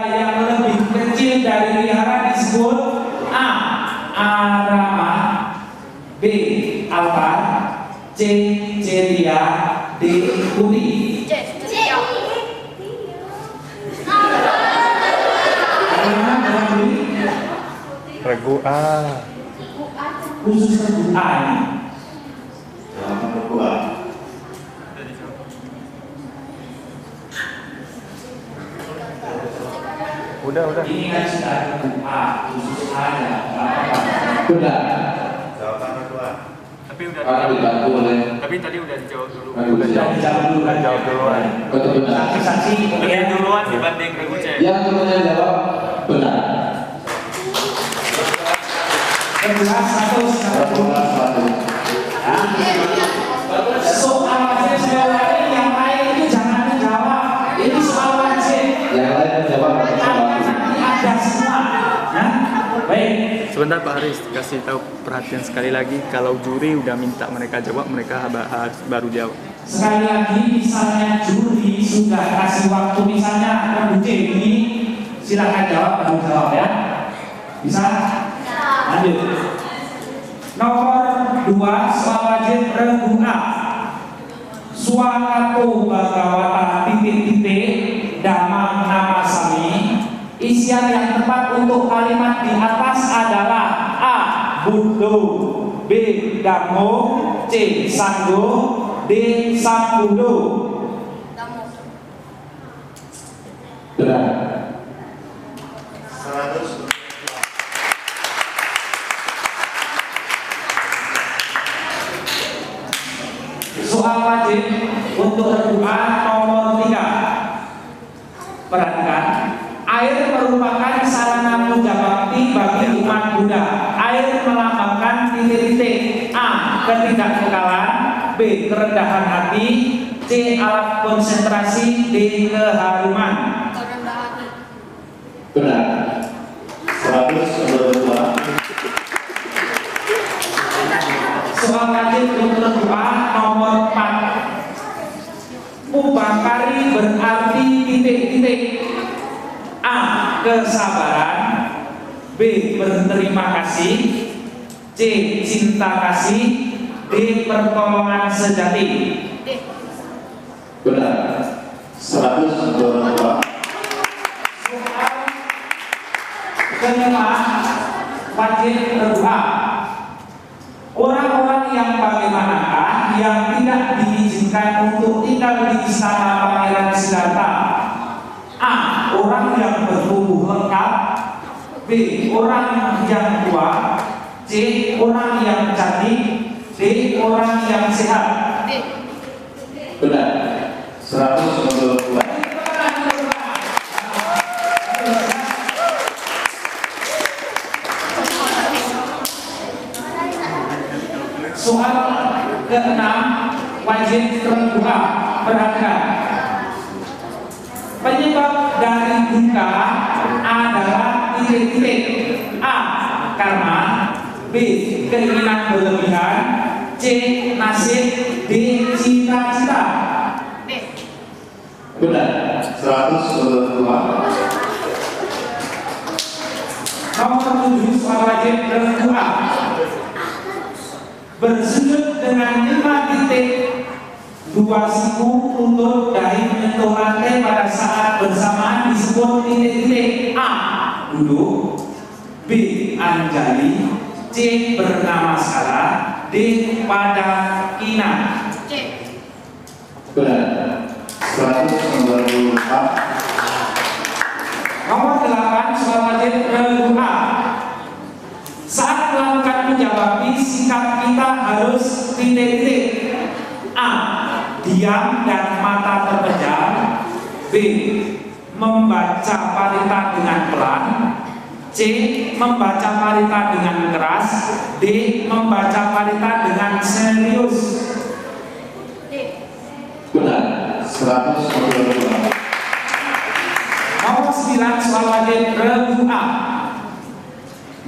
yang lebih kecil dari wihara disebut A. Arama, B. Altar, C. Celia, D. Puri. Regu A. Khusus regu A ini. Regu A. Udah. Ini kan sudah regu A, khusus A ya. Benar. Jawaban kedua. Tapi udah Dibantu oleh. tapi tadi udah dijawab dulu. Udah Dijawab dulu kan. Jawab duluan. Betul benar. Saksi Lebih duluan dibanding regu C. Yang kemudian jawab benar. kedua satu. Soal wajib semuanya yang lain itu jangan dijawab. Ini soal wajib. Yang lain menjawab Nanti ada semua. Nah, baik. Sebentar Pak Haris, kasih tahu perhatian sekali lagi, kalau juri udah minta mereka jawab, mereka harus baru jawab. Sekali lagi, misalnya juri sudah kasih waktu, misalnya regu C ini, silakan jawab, baru jawab ya. Bisa? Lanjut. Nomor 2, soal wajib regu A. Swakato Bhagawata titik-titik damang nama sami. Isian yang tepat untuk kalimat di atas adalah A. Buddho, B. Dhammo, C. Sanggo, D. Sang Buddho. benar. 100. Soal wajib untuk regu A nomor 3. Perhatikan, air merupakan sarana puja bakti bagi umat Buddha. Air melambangkan titik-titik. A. Ketidakkekalan, B. Kerendahan hati, C. Alat konsentrasi, D. Keharuman. Benar. 100 Soal wajib untuk regu A nomor 4. Upakari berarti titik-titik. A. Kesabaran, B. Berterima kasih, C. Cinta kasih, D. Pertolongan sejati. benar. 100 Soal kelima wajib regu A. Orang-orang yang bagaimanakah yang tidak diizinkan untuk tinggal di istana Pangeran Siddhartha? A. Orang yang bertubuh lengkap, B. Orang yang tua, C. Orang yang cantik, D. Orang yang sehat. benar. 100 Soal ke-6 wajib regu A. Perhatikan, penyebab dari duka adalah titik-titik. A. Karma, B. Keinginan berlebihan, C. Nasib, D. Cita-cita. benar. 100 Nomor 7 soal wajib regu A. Bersujud dengan 5 titik, 2 siku, lutut, dahi menyentuh lantai pada saat bersamaan disebut titik-titik. A. Duduk, B. Anjali, C. Bernamaskara, D. Pada kina. benar. 194 Nomor 8 soal wajib regu A. Saat melakukan menjawab sikap kita harus titik-titik. A. Diam dan mata terpejam, B. Membaca parita dengan pelan, C. Membaca parita dengan keras, D. Membaca parita dengan serius. benar. 192 Nomor 9 soal wajib regu A.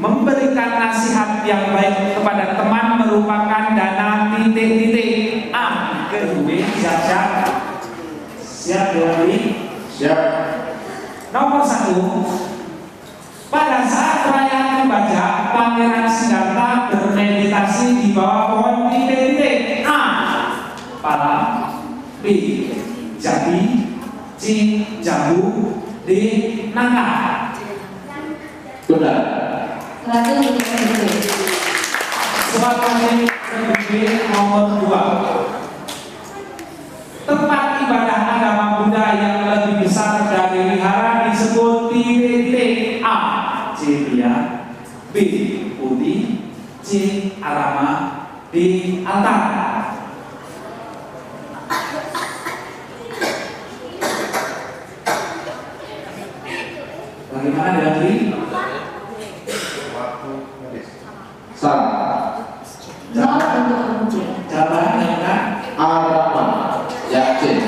Memberikan nasihat yang baik kepada teman merupakan dana titik-titik. A. Ke B. Siap-siap. Siap, Dewi. siap. Nomor 1, pada saat perayaan membaca, Pangeran Siddhartha bermeditasi di bawah pohon titik-titik. A. Pala, B. Jati, C. Jambu, D. Nangka. Benar. Soal nomor 2. Tempat ibadah agama Buddha yang lebih besar dari wihara disebut titik-titik. A. Cetya, B. Putih, C. Arama, D. Altar. Bagaimana dengan diri? Waktu habis. Salah. Jawabannya kan? Arama. Yakin.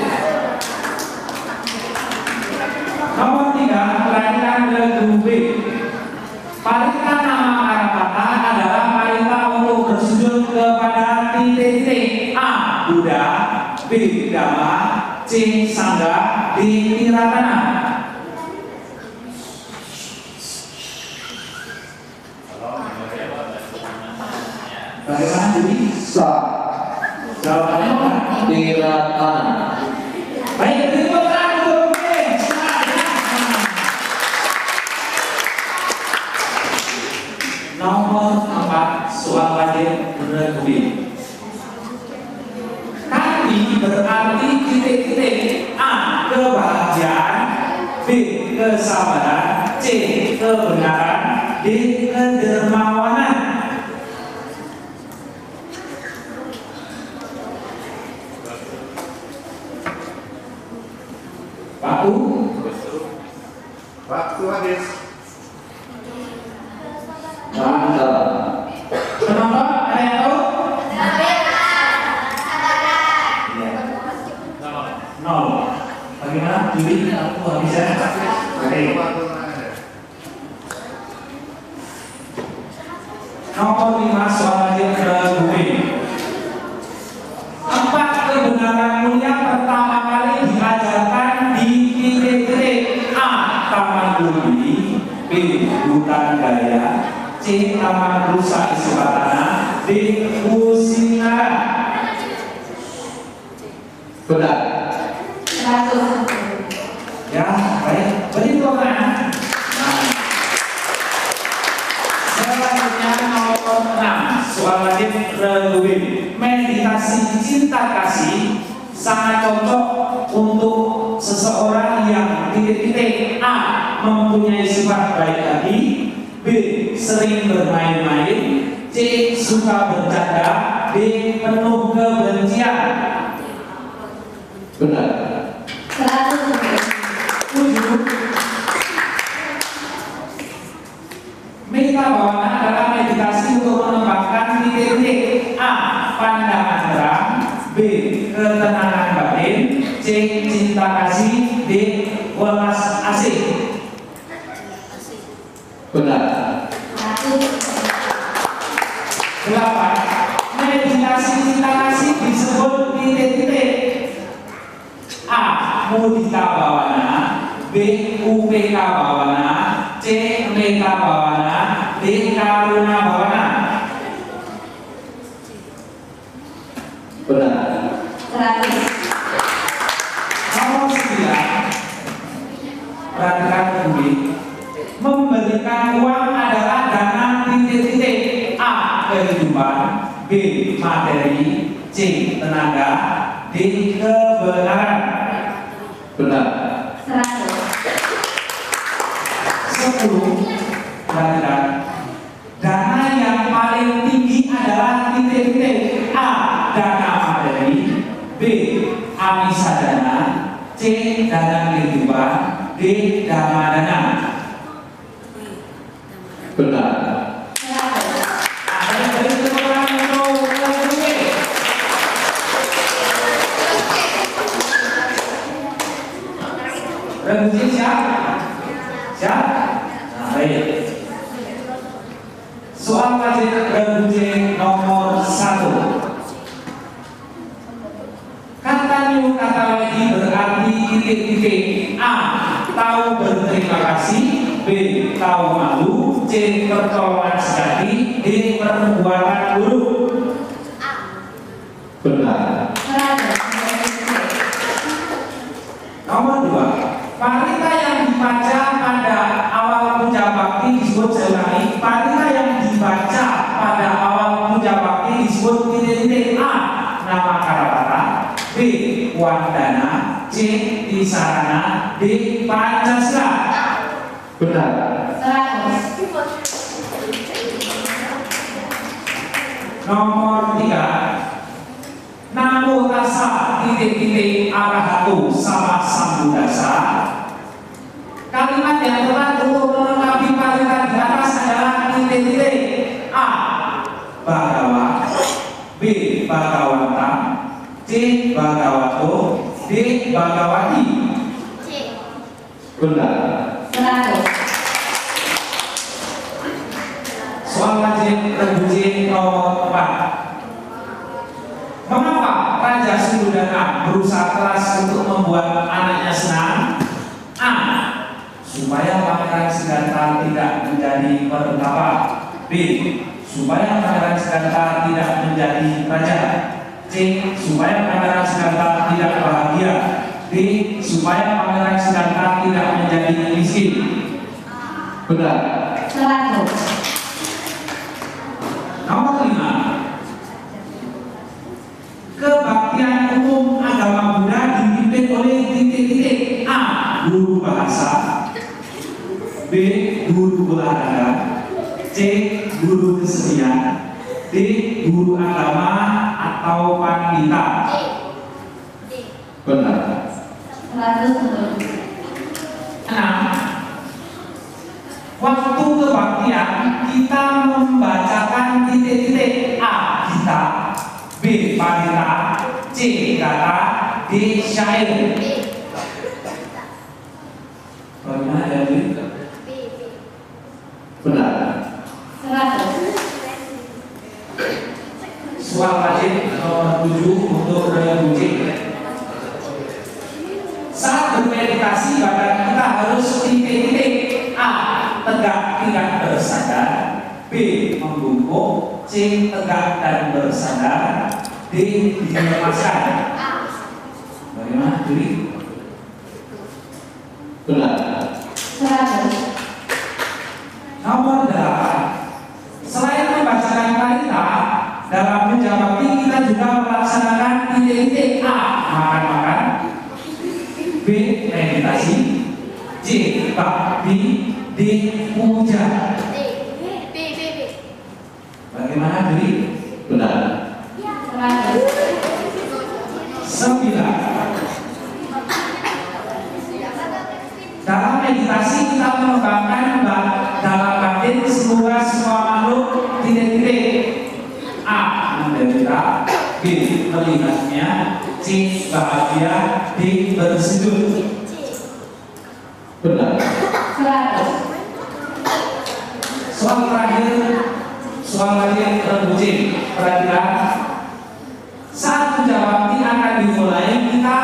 Nomor 3, perhatikan lagu B. Parita nama Arapata adalah parita untuk bersujud kepada titik-titik. A. Buddha, B. Dhamma, C. Sangha, D. Tiratana. Bagaimana Judi? Salah. Jawabannya apa? Tiratana. Baik, berikutnya untuk B. Nomor 4, soal wajib bergumi. Kami berarti titik-titik. A. Kebahagiaan, B. Kesabaran, C. Kebenaran, D. Kedermawanan. Waktu habis. Mantap. Kenapa? Ada yang tahu? Nol. Bagaimana? Juli, aku habisnya. Oke. Waktu ada. Nomor 5, soal wajib bergumi. Empat kebenaran mulia pertama kali diajarkan di titik-titik. A. Taman Budi, B. Hutan Gaya, C. Taman Rusa Iswatana, D. Kusinara. Benar. Ya, baik. Berikutnya. Selanjutnya nomor 6, soal wajib bergumi. Meditasi cinta kasih sangat cocok untuk seseorang yang titik-titik. A. Mempunyai sifat baik hati, B. Sering bermain-main, C. Suka bercanda, D. Penuh kebencian. Benar. 7. Meta Bhavana adalah meditasi untuk mengembangkan titik-titik. A. Pandangan terang, B. Ketenangan batin, C. Cinta kasih, D. Welas asih. Benar. 8. Meditasi cinta kasih disebut titik-titik. A. Mudita Bhavana, B. UPK Bhavana, C. Meta Bhavana, D. Karuna Bhavana. Benar. Nomor 9, perhatikan ini. Memberikan uang adalah dana titik-titik. A. Kehidupan, B. Materi, C. Tenaga, D. Kebenaran. Benar. 10. Perhatikan. Dana yang paling tinggi adalah titik-titik. A. Dana materi, B. Amisadana, C. Dana kehidupan, D. Dhamma dana. Benar. Ada yang beri keterangan untuk lebih. Rebuji siap? Siap? Nah, baik. Soal wajib rebuji nomor 1. Kata new kata lagi berarti titik-titik. A. Tahu berterima C. Pertolongan sejati, D. Perbuatan buruk. Benar. Nomor 2, parita yang dibaca pada awal puja bakti disebut, saya ulangi, parita yang dibaca pada awal puja bakti disebut titik-titik. A. Nama Karapata, B. Wandana, C. Tisarana, D. Pancasila. Benar. Nomor 3, Namo tassa titik-titik arahato sama sambuddhasa. Kalimat yang tepat untuk melengkapi parita di atas adalah titik-titik. A. Bhagawa, B. Bhagawanta, C. Bhagavato, D. Bhagawati. Benar. Soal wajib terbuji nomor 4. Mengapa Raja Sududana berusaha keras untuk membuat anaknya senang? A. Supaya Pangeran Siddhartha tidak menjadi pertapa. B. Supaya Pangeran Siddhartha tidak menjadi raja. C. Supaya Pangeran Siddhartha tidak bahagia. D. Supaya Pangeran Siddhartha tidak menjadi miskin. Benar. Nomor 5, kebaktian umum agama Buddha dipimpin oleh titik-titik. A. Guru bahasa, B. Guru olahraga, C. Guru kesenian, D. Guru agama atau pandita. Benar. 6. Waktu kebaktian kita membacakan titik-titik. A. Gita, B. Pandita, C. Gata, D. Syair. Bagaimana dari? Benar. Soal wajib nomor 7 untuk daya bucin. Saat bermeditasi badan kita harus titik-titik. A. Tegak tidak bersandar, B. Membungkuk, C. Tegak dan bersandar, D. Dilemaskan. Bagaimana Juli? Benar. Nomor 8, selain membacakan parita dalam puja bakti kita juga melaksanakan titik-titik. A. Makan-makan, B. Meditasi, C. Bakti, D. Puja. Bagaimana Juli? Benar. 9, dalam meditasi kita mengembangkan dalam batin semua makhluk titik-titik. A. Menderita, B. Melihatnya, C. Bahagia, D. Bersujud. Benar. Soal terakhir, soal lagi terbucin. Perhatikan, saat puja bakti akan dimulai kita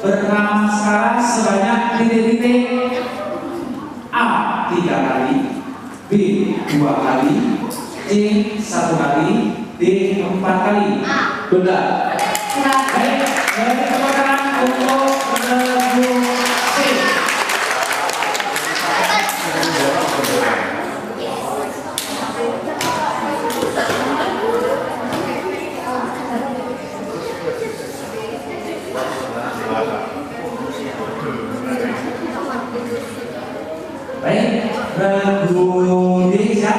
bernamaskara sebanyak titik-titik. A. 3 kali, B. 2 kali, C. 1 kali, D. 4 kali. Benar. Baik, dari kemenangan untuk terbucin. Baik, Regu D siap?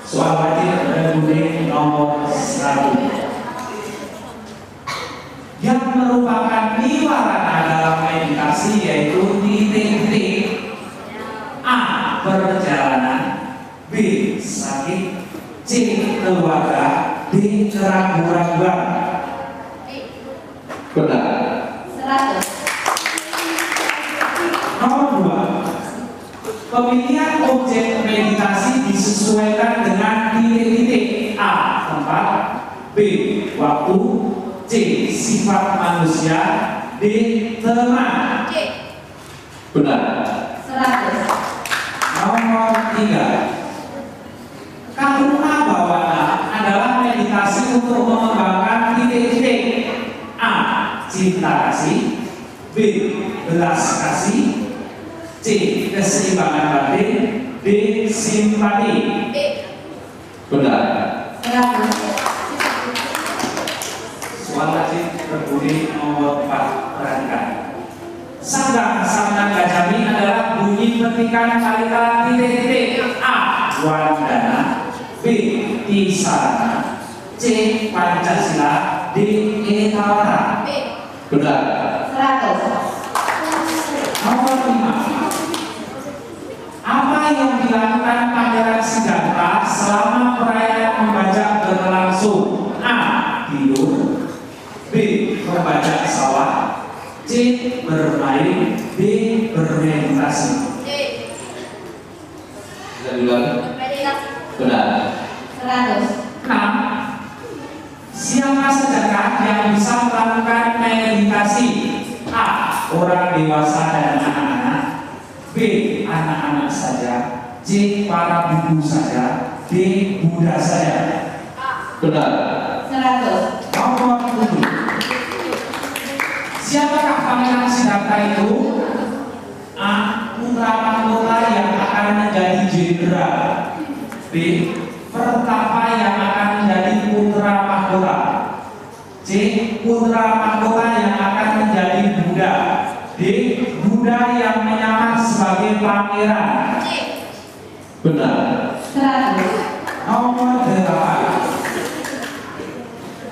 Soal wajib Regu D nomor 1, yang merupakan niwarana dalam meditasi yaitu titik-titik. A. Perjalanan, B. Sakit, C. Keluarga, D. Keraguan-keraguan. Benar. Nomor 2, pemilihan objek meditasi disesuaikan dengan titik-titik. A. Tempat, B. Waktu, C. Sifat manusia, D. Teman. Benar. Nomor tiga. Karuna bawana adalah meditasi untuk mengembangkan titik-titik. A. Cinta kasih. B. Belas kasih. C. Keseimbangan batin. D. Simpati. Benar. Soal wajib berbunyi nomor 4. Perhatikan. Sanggang Samnan Gajami adalah bunyi petikan kalimat titik-titik. A. Wandana. B. Tisana. C. Pancasila. D. Etawara. Benar. Nomor 5. Apa yang dilakukan Pangeran Siddhartha selama perayaan membajak berlangsung? A. Tidur. B. Membajak sawah. C. Bermain. D. Bermeditasi. Bisa diulang. Benar. 6. Siapa sajakah yang bisa melakukan meditasi? A. Orang dewasa dan anak-anak. B. Anak-anak saja. C. Para biku saja. D. Buddha saja. Benar. Nomor 7. Siapakah Pangeran Siddhartha itu? A. Putra mahkota yang akan menjadi jenderal. B. Pertapa yang akan menjadi putra mahkota. C. Putra mahkota yang akan menjadi Buddha. D. Buddha yang menyamar sebagai pangeran. Benar. Nomor 8.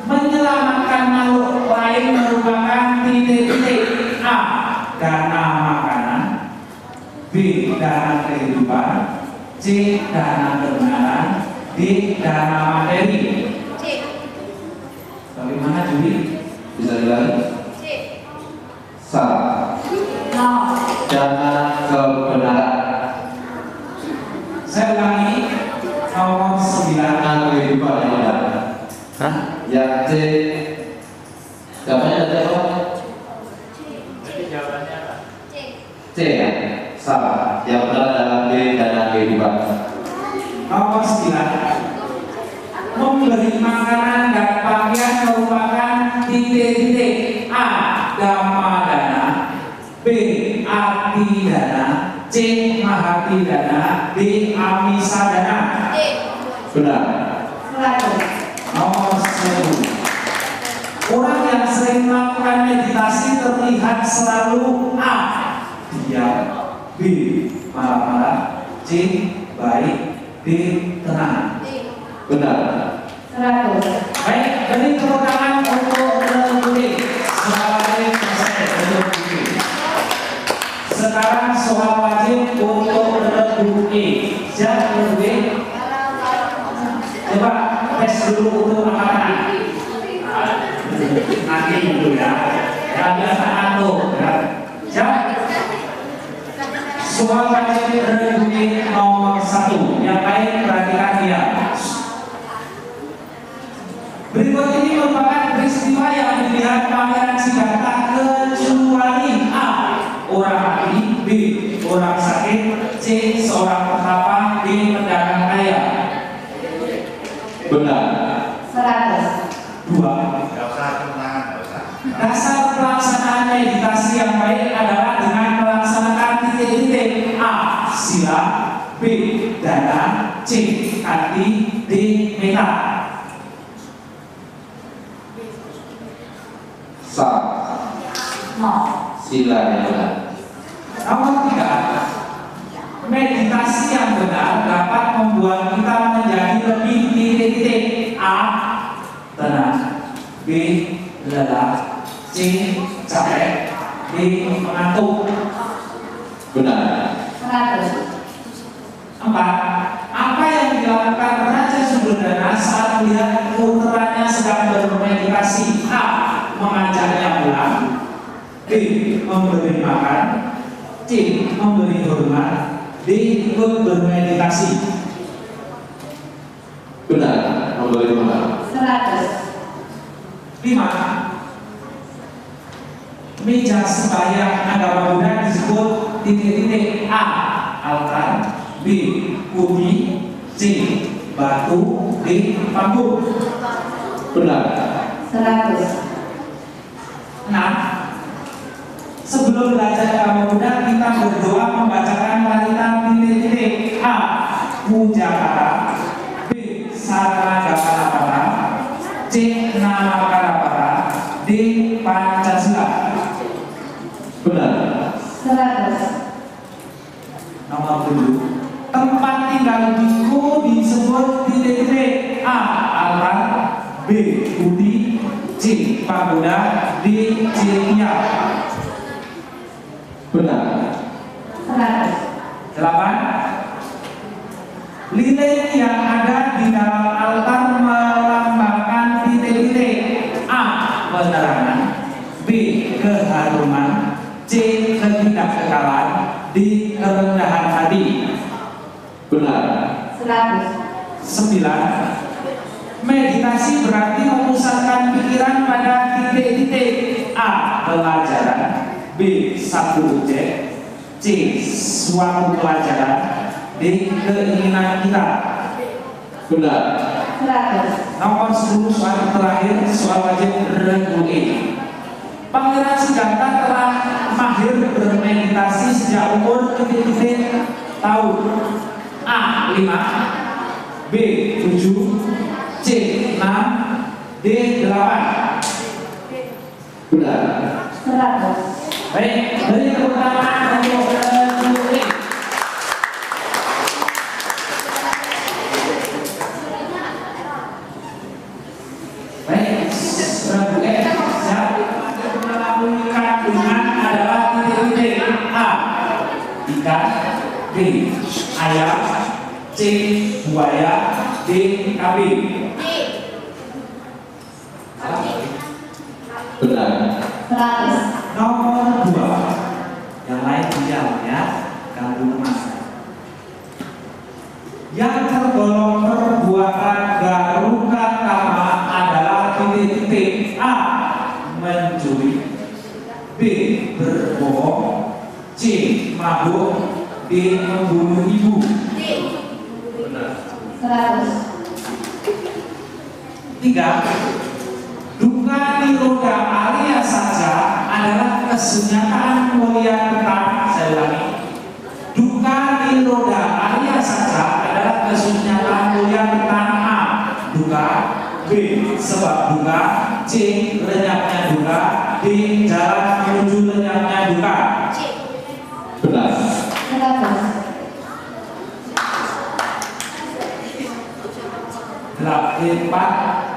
Menyelamatkan makhluk lain merupakan titik-titik. A. Dana makanan. B. Dana kehidupan. C. Dana kebenaran. D. Dana materi. Bagaimana Juli? Bisa diulang. Salah. Dana kebenaran. Saya ulangi. Nomor 9. Dana kehidupan yang benar. Hah? Yang C. Jawabannya ada apa? Jadi jawabannya apa? C ya? Salah. Yang benar adalah B. Dana kehidupan. Nomor 9. Memberi makanan dan pakaian merupakan titik-titik. A. Dhamma dana. B. Arti dana. C. Mahati dana. D. Amisa dana. Benar. Nomor 10. Orang yang sering melakukan meditasi terlihat selalu A. Diam. B. Marah-marah. C. Baik. D. Tenang. Benar. Baik, beri tepuk tangan untuk Rebuki sebagai peserta Rebuki. Sekarang soal wajib untuk Rebuki. Siap Rebuki? Coba tes dulu untuk anak-anak. Nanti dulu ya. Jangan biasa ngantuk ya. Siap? Soal wajib Rebuki nomor 1. Yang baik perhatikan dia. Berikut ini merupakan peristiwa yang dilihat Pangeran Siddhartha kecuali A. Orang mati. B. Orang sakit. C. Seorang petapa. D. Pedagang kaya. Benar. 2. Nggak usah tenang, nggak usah. Dasar pelaksanaan meditasi yang baik adalah dengan melaksanakan titik-titik. A. Sila. B. Dana. C. Hati. D. Meta. Salah. Sila yang benar. Nomor 3. Meditasi yang benar dapat membuat kita menjadi lebih titik-titik. A. Tenang. B. Lelah. C. Capek. D. Mengantuk. Benar. 4. Apa yang dilakukan Raja Suddhodana saat melihat putranya sedang bermeditasi? A. Mengajaknya pulang. B. Memberi makan. C. Memberi hormat. D. Ikut bermeditasi. Benar. Memberi makan. 5. Meja sembahyang agama Buddha disebut titik-titik. A. Altar. B. putih, C. Batu, D. Panggung. Benar. 100. Nah, sebelum belajar agama Buddha, kita berdoa membacakan wanita titik-titik. A. Puja kata, B. Sarana Gapanapata, C. Nama Karapata, D. Pancasila. Benar. 100. Nomor 7. Tempat tinggal biku disebut titik-titik. A. Altar, B. Budi, C. Pagoda, D. Cirinya. Benar. 100. 8. Lilin yang ada di dalam altar melambangkan titik-titik. A. Penerangan, B. Keharuman, C. Ketidakkekalan, D. Kerendahan hati. Benar. 100. 9. Meditasi berarti memusatkan pikiran pada titik-titik. A. Pelajaran, B. Satu objek, C. Suatu pelajaran, D. Keinginan kita. Benar. 100. Nomor 10, soal terakhir, soal wajib reguler. Pangeran Siddhartha telah mahir bermeditasi sejak umur titik-titik tahun. A. 5, B. 7, C. 6, D. 8. Benar. 100. Baik, beri tepuk tangan untuk reguler. Baik, reguler siap melalui kandungan adalah titik-titik. A. Ikan, B. Ayam, C. Buaya, D. Kambing. Benar. 100. Nomor 2. Yang lain diam ya, kandung emas. Yang tergolong perbuatan garuka kama adalah titik-titik. A. Mencuri, B. Berbohong, C. Mabuk, D. Membunuh ibu. Benar. 100. 3. Duka niroda alia saja adalah kesunyataan mulia tetap. Saya ulangi. Duka niroda alia saja adalah kesunyataan mulia tetap. A. Duka, B. Sebab duka, C. Lenyapnya duka, D. Jalan menuju lenyapnya duka. Benar. 100. 4.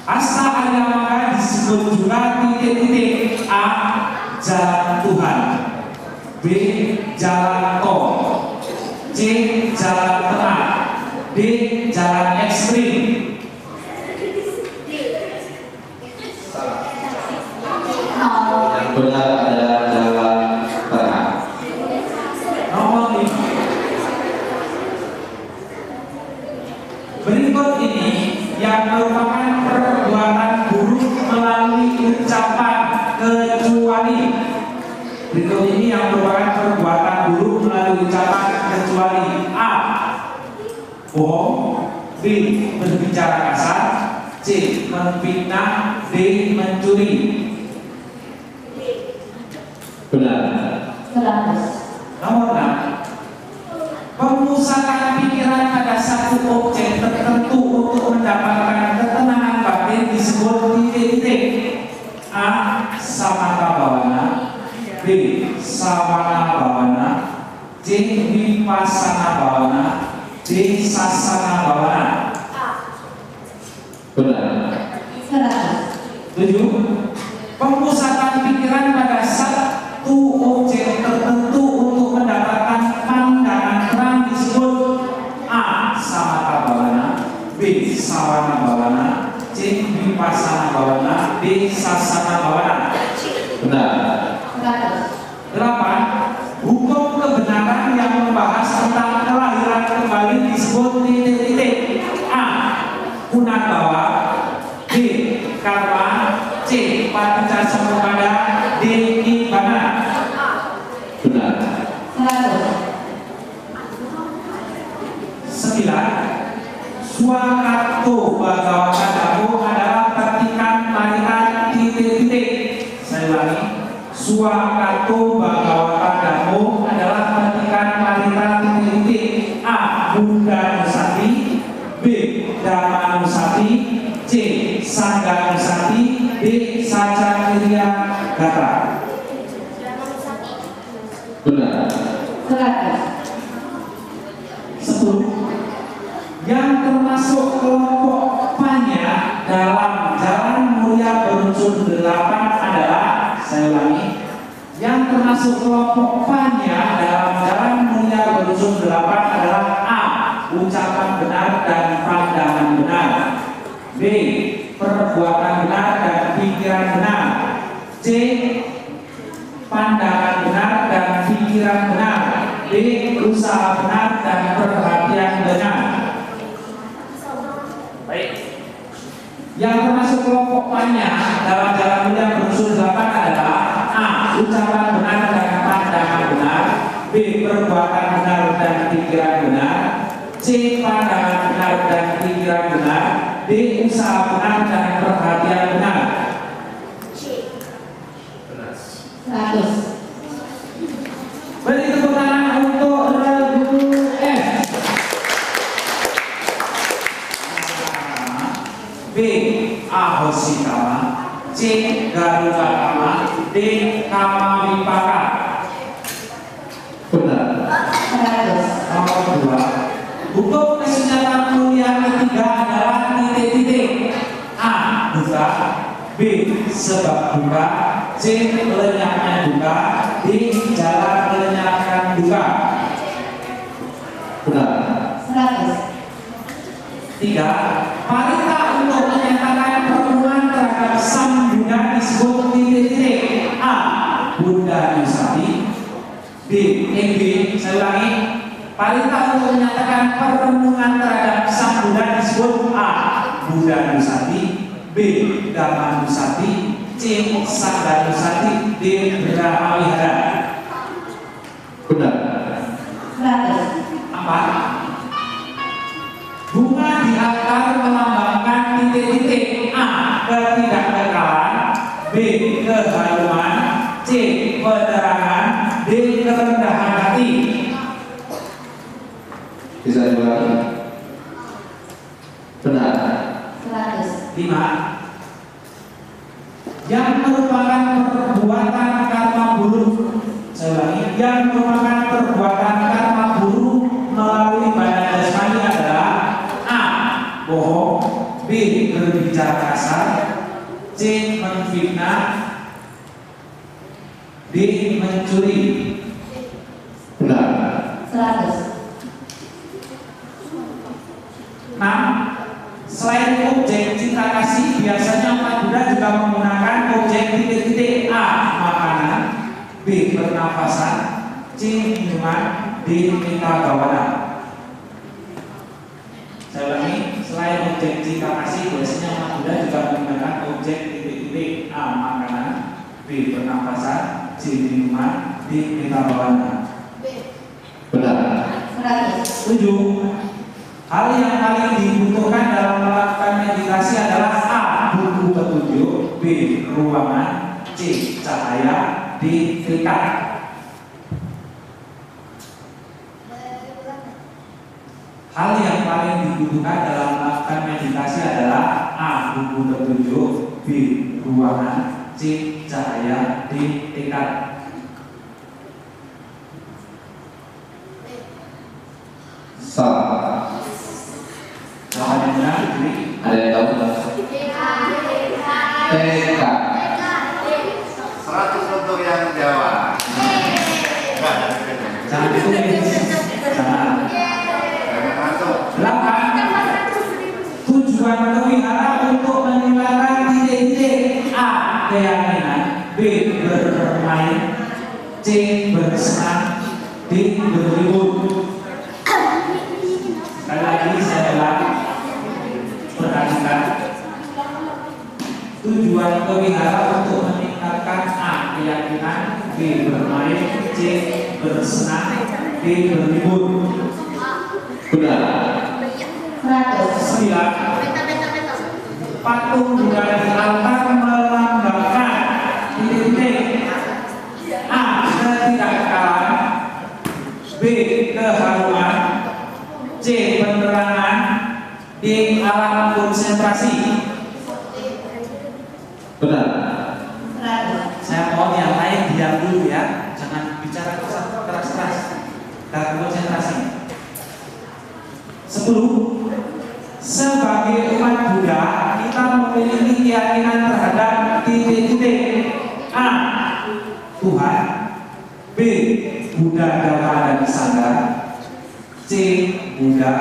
Asta Ayamaka disebut juga titik-titik. A. Jalan Tuhan, B. Jalan tol, C. Jalan tengah, D. Jalan ekstrim. Yang benar adalah jalan tengah. Nomor 5. Berikut ini yang merupakan perbuatan buruk melalui ucapan kecuali. Berikut ini yang merupakan perbuatan buruk melalui ucapan kecuali. A. Bohong, B. Berbicara kasar, C. Memfitnah, D. Mencuri. Benar. 100. Nomor 6. Pemusatan pikiran pada satu objek tertentu untuk mendapatkan ketenangan batin disebut titik-titik. A. Samatha Bhavana, B. Sawana Bhavana, C. Vipassana Bhavana, D. Sasana Bhavana. Benar. 100. 7. Pemusatan pikiran pada satu objek tertentu untuk mendapatkan pandangan terang disebut A. Samatha Bhavana, B. Sawana Bhavana, C. Vipassana Bhavana, D. Sasana Bhavana. Benar. 100. 8. Hukum kebenaran yang membahas tentang kelahiran kembali disebut titik-titik. A. Punarbawa, B. Karma, C. Paticcasamuppada, D. Nibbana. Benar. 100. Swakato Bhagawata Dhammo adalah petikan marikan titik-titik. Saya ulangi. Swakato Bhagawata Dhammo adalah petikan marikan titik-titik. A. Buddha Nusati, B. Dhamma Nusati, C. Sangha Nusati, D. Saca Kriya Gata. Benar. 100. Yang termasuk kelompok Panya dalam Jalan Mulia berunsur 8 adalah, saya ulangi, yang termasuk kelompok Panya dalam Jalan Mulia berunsur 8 adalah A. Ucapan benar dan pandangan benar, B. Perbuatan benar dan pikiran benar, C. Pandangan benar dan pikiran benar, D. Usaha benar dan perhatian benar. Baik. Yang termasuk kelompok Panya dalam Jalan Mulia berunsur 8 adalah A. Ucapan benar dan pandangan benar, B. Perbuatan benar dan pikiran benar, C. Pandangan benar dan pikiran benar, D. Usaha benar dan perhatian benar. 100. Beri tepuk tangan untuk Regu F. B. Ahosikama, C. Garuda Kama, D. Kama Wipaka. Benar. 100. Nomor 2. Hukum kesenjataan mulia ketiga adalah titik-titik. A. Duka, B. Sebab duka, C. Lenyapnya duka, D. Jalan melenyapkan duka. Benar. 100. 3. Parita untuk menyatakan pertemuan terhadap sang Buddha disebut titik-titik. A. Buddha Nusati, B. Saya ulangi. Parita untuk menyatakan pertemuan terhadap sang Buddha disebut A. Buddha Nusati, B. Dhamma Nusati, C. Sangha Nusati, D. Brahma Wihara. Benar. 100. 4. Bunga di akar melambangkan titik-titik. A. Ketidakkekalan, B. Keharuman, C. Penerangan, D. Kerendahan hati. Bisa diulangi. Benar. 100. 5. Yang merupakan perbuatan karma buruk. Saya ulangi. Yang merupakan perbuatan karma buruk melalui badan jasmani adalah A. Bohong, B. Berbicara kasar, C. Menfitnah, D. Mencuri. Benar. 100. 6. Selain objek cinta kasih, biasanya umat Buddha juga menggunakan objek titik-titik. A. Makanan, B. Pernafasan, C. Minuman, D. Mita Bawana. Saya ulangi, selain objek cinta kasih, biasanya umat Buddha juga menggunakan objek titik-titik. A. Makanan, B. Pernafasan, C. Minuman, D. Mita Bawana. Benar. 100. 7. Hal yang paling dibutuhkan dalam melakukan meditasi adalah A. Buku petunjuk, B. Ruangan, C. Cahaya, D. Terikat. Hal yang paling dibutuhkan dalam melakukan meditasi adalah A. Buku petunjuk, B. Ruangan, C. Cahaya, D. Terikat. Salah. Jawaban yang benar diberi. Ada yang tahu? TK. 100 untuk yang jawab. Jangan ditulis. Jangan. Jangan masuk. 8. Tujuan berwihara untuk meninggalkan titik-titik. A. Keyakinan, B. Bermain, C. Bersenang, D. Berlibur. Sekali lagi saya ulang. Perhatikan. Tujuan berwihara untuk meningkatkan A. Keyakinan, B. Bermain, C. Bersenang, D. Berlibur. Benar. 100. 100. Siap. Patung Buddha di altar melambangkan titik-titik. A. Ketidakakalan. B. Keharuman. C. Penerangan. D. Alat konsentrasi. Benar. 100. Saya mohon yang lain diam dulu ya, jangan bicara keras-keras. Gak konsentrasi. 10. Sebagai umat Buddha, kita memiliki keyakinan terhadap titik-titik. A. Tuhan. B. Buddha, Dhamma, dan Sangha. C. Buddha.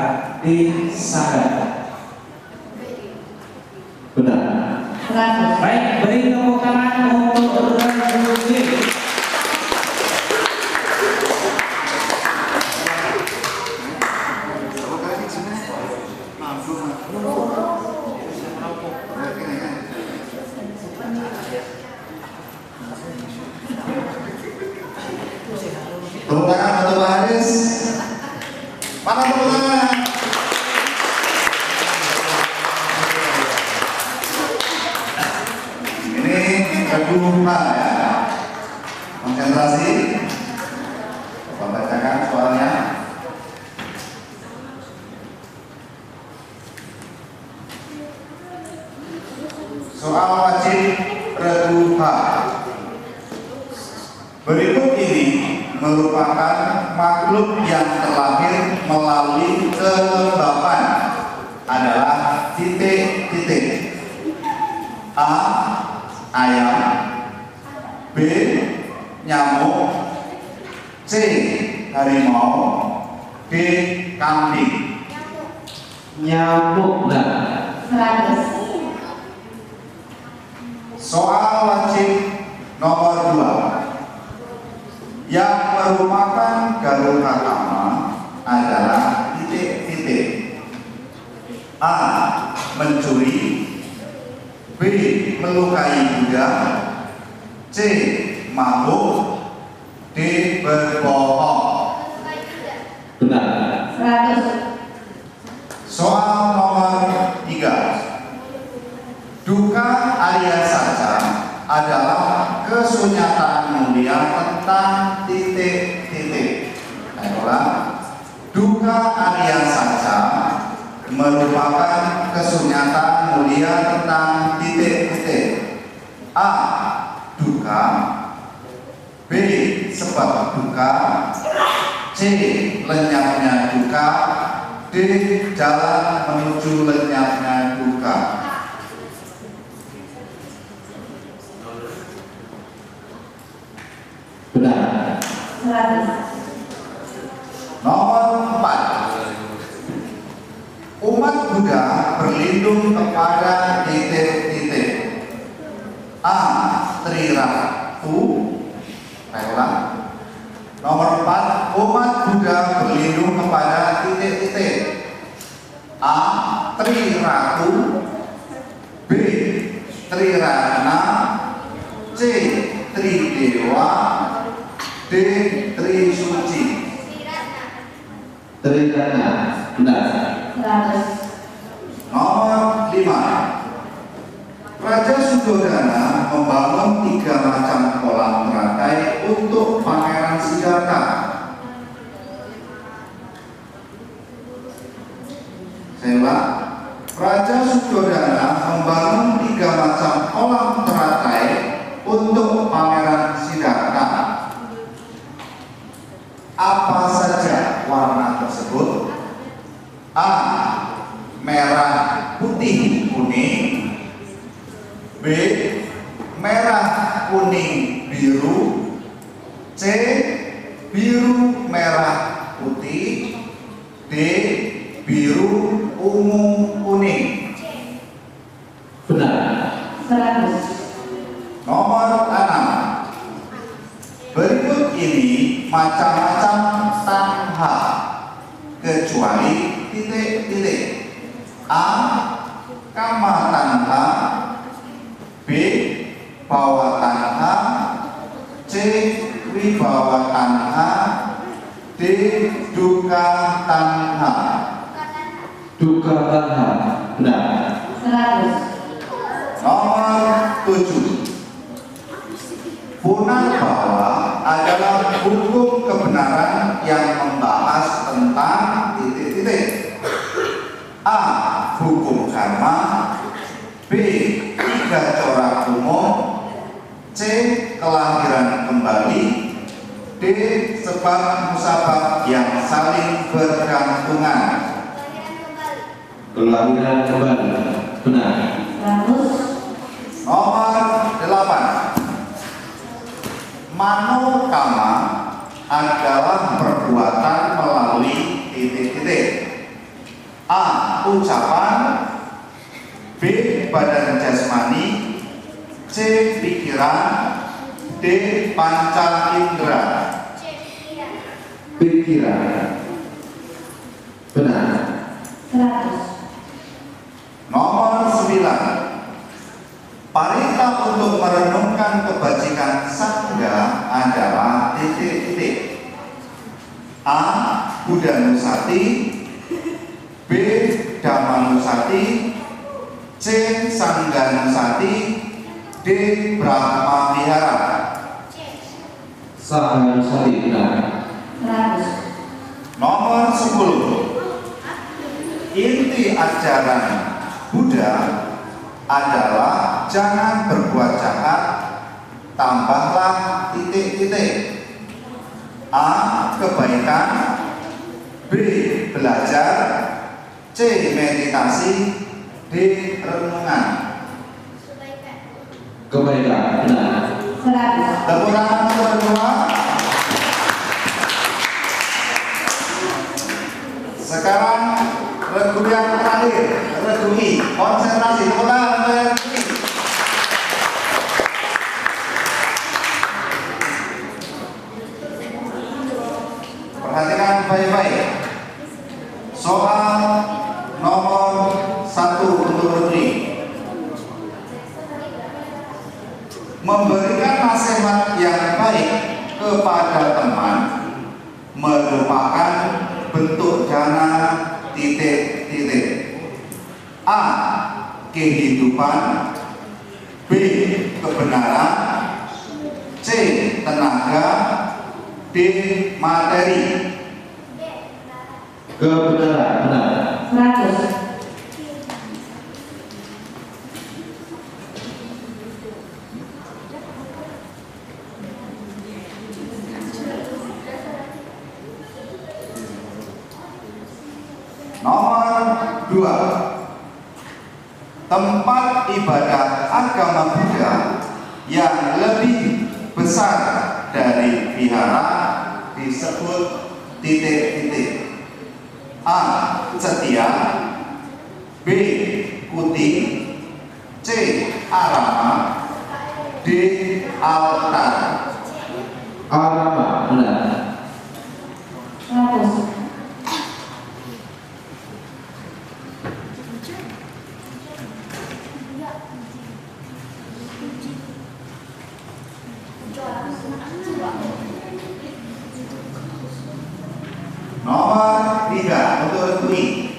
D. Sangha. Benar. 100. Baik, beri tepuk tangan untuk Rudi. Tepuk tangan untuk Pak Haris. Mana tepuk tangan? Ini kedua ya. Konsentrasi. Bapak bacakan soalnya. Soal wajib kedua. Berikut ini merupakan makhluk yang terlahir melalui kelembapan adalah titik-titik. A. Ayam. B. Nyamuk. C. Harimau. D. Kambing. Nyamuk. Benar. 100. Soal wajib nomor 2 yang merupakan galuh utama adalah titik-titik. A. Mencuri. B. Melukai Buddha. C. Mabuk. D. Berbohong. Benar. 100. Soal nomor 3. Duka Arya Saja adalah kesunyataan mulia tentang titik-titik. Ayolah, duka Arya Saja merupakan kesunyataan mulia tentang titik-titik. A. Duka. B. Sebab duka. C. Lenyapnya duka. D. Jalan menuju lenyapnya duka. Benar. 100. Nomor 4. Umat Buddha berlindung kepada titik-titik. A. Triratu. Rela. Nomor 4. Umat Buddha berlindung kepada titik-titik. A. Triratu. B. Triratna. C. Tridewa. D. Trisuci. Trirana. Benar. 100. Nomor 5. Raja Suddhodana membangun 3 macam kolam teratai untuk Pangeran Siddhartha. Saya ulang. Raja Suddhodana membangun 3 macam kolam teratai untuk Pangeran Siddhartha. Apa saja warna tersebut? A. Merah, putih, kuning. B. Merah, kuning, biru. C. Biru, merah, putih. D. Biru, ungu, kuning. Benar. 100. Nomor 6. Berikut ini macam-macam tanha kecuali titik-titik. A. Kama tanha. B. Bawa tanha. C. Wibawa tanha. D. Duka tanha. Duka Tanha. Benar. 100. Nomor 7. Punarbawa adalah hukum kebenaran yang membahas tentang titik-titik. A. Hukum karma. B. 3 corak umum. C. Kelahiran kembali. D. Sebab musabab yang saling bergantungan. Kelahiran kembali. Benar. 100. Nomor 8. Manokama adalah perbuatan melalui titik-titik. A. Ucapan. B. Badan jasmani. C. Pikiran. D. Panca indera. Pikiran. Benar. 100. Nomor 9. Parita untuk merenungkan kebajikan sangga adalah titik-titik. A. Buddhanusati. B. Dhammanusati. C. Sangganusati. D. Brahma Vihara. Sangganusati. Benar. 100. Nomor 10. Inti ajaran Buddha adalah jangan berbuat jahat, tambahlah titik-titik. A. Kebaikan. B. Belajar. C. Meditasi. D. Renungan. Kebaikan. Benar. 100. Tepuk tangan untuk berdua. Sekarang regu yang terakhir, regu I. Konsentrasi, tepuk tangan untuk regu I. Perhatikan baik-baik. Soal nomor 1 untuk regu I. Memberikan nasihat yang baik kepada teman merupakan bentuk dana titik-titik. A. Kehidupan. B. Kebenaran. C. Tenaga. D. Materi. Kebenaran. Benar. 100. Nomor 2. Tempat ibadah agama Buddha yang lebih besar dari vihara disebut titik-titik. A. Setia. B. Kuti. C. Arama. D. Altar. Arama. Benar. 100. Nomor 3 untuk regu I.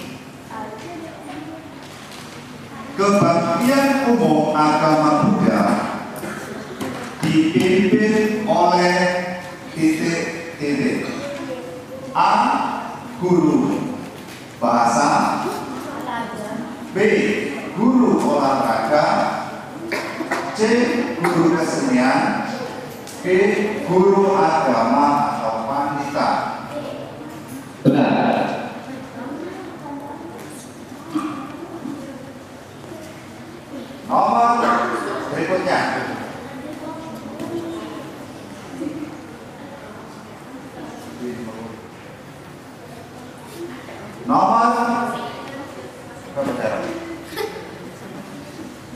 Kebaktian umum agama Buddha dipimpin oleh titik-titik. A. Guru bahasa. B. Guru olahraga. C. Guru kesenian. D. Guru agama atau wanita. Benar. Nomor berikutnya. Nomor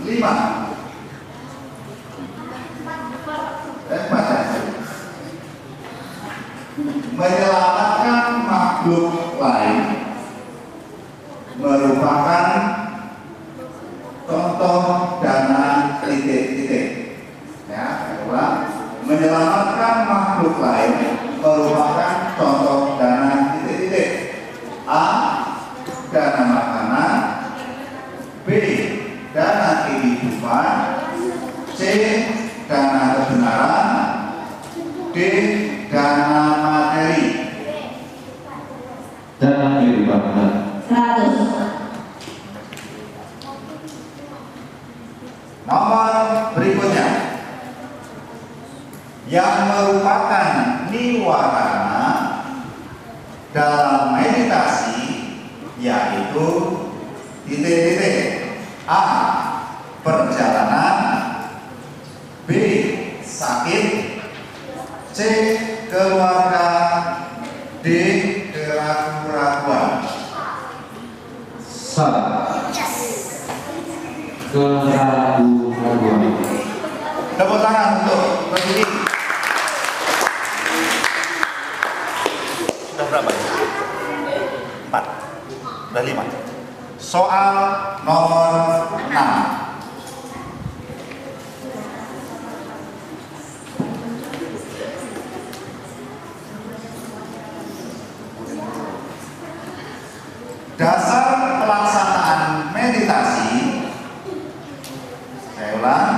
5. Menyelamatkan makhluk lain merupakan contoh dana titik-titik. Ya, ulang. Menyelamatkan makhluk lain merupakan contoh dana titik-titik. A. Dana makanan. dana kehidupan, C. dana kebenaran, D. dana materi. Dana kehidupan. Benar. 100. Nomor berikutnya yang merupakan niwarana dalam meditasi yaitu titik-titik. A. Perjalanan, B. Sakit, C. Keluarga, D. keraguan-keraguan. Salah. Keraguan. Tepuk tangan untuk berdiri. Sudah berapa? 4. Sudah 5. Soal nomor 6. Dasar pelaksanaan meditasi. Saya ulang.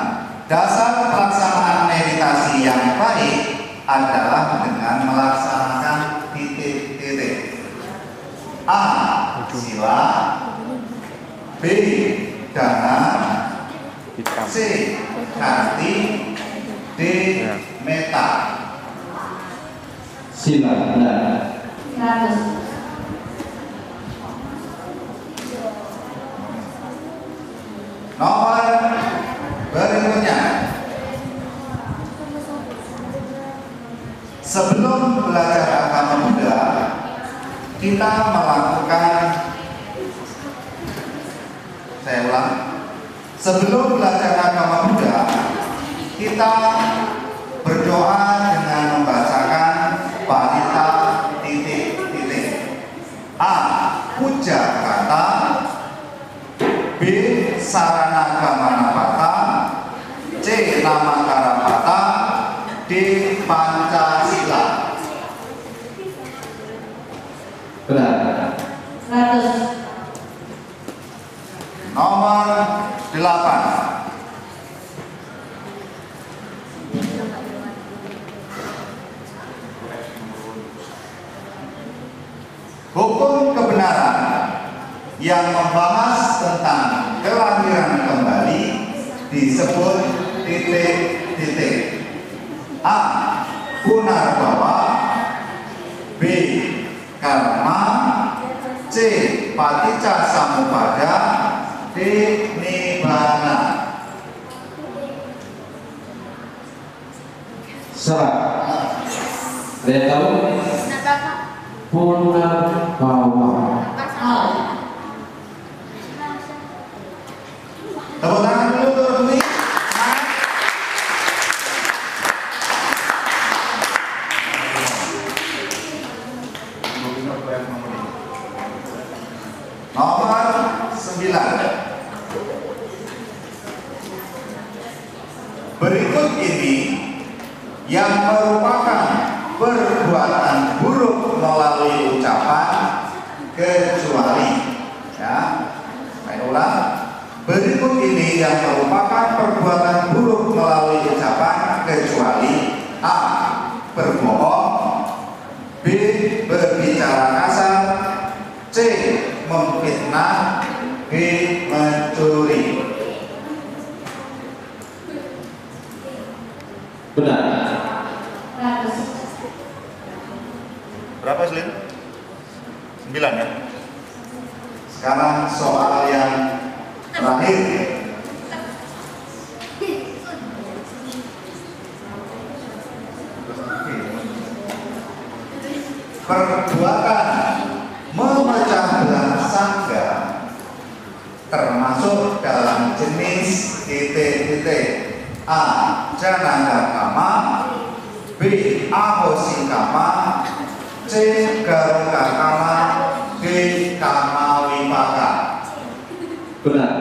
Dasar pelaksanaan meditasi yang baik adalah dengan melaksanakan titik-titik. A. Sila, B. Dana, Hitam. C. Karti, D. Meta. Sila. Benar. 100. Nomor berikutnya. Sebelum belajar agama Buddha, kita melakukan, saya ulang, sebelum belajar agama Buddha, kita berdoa dengan membacakan parita titik-titik. A. Puja kata, B. Sarana Gamanapata, C. Namakarapata, D. Pancasila. Benar. 100. Nomor 8. Hukum kebenaran yang membahas tentang kelahiran kembali disebut titik-titik. A. Punarbawa, B. Karma, C. Paticca Samuppada, D. Nibbana. Salah. Ada yang tahu? Punarbawa. Tepuk tangan dulu untuk Rumi. Nomor 9. Berikut ini yang merupakan perbuatan buruk melalui ucapan kecuali, ya, saya ulang. Berikut ini yang merupakan perbuatan buruk melalui ucapan kecuali A. Berbohong, B. Berbicara kasar, C. Memfitnah, D. Mencuri. Benar. 100. Berapa Selin? 9 ya. Sekarang soal yang terakhir. Perbuatan memecah belah sangga termasuk dalam jenis titik-titik. A. Janandakama, B. Ahosikama, C. Garukakama, D. Kamawipaka. Benar.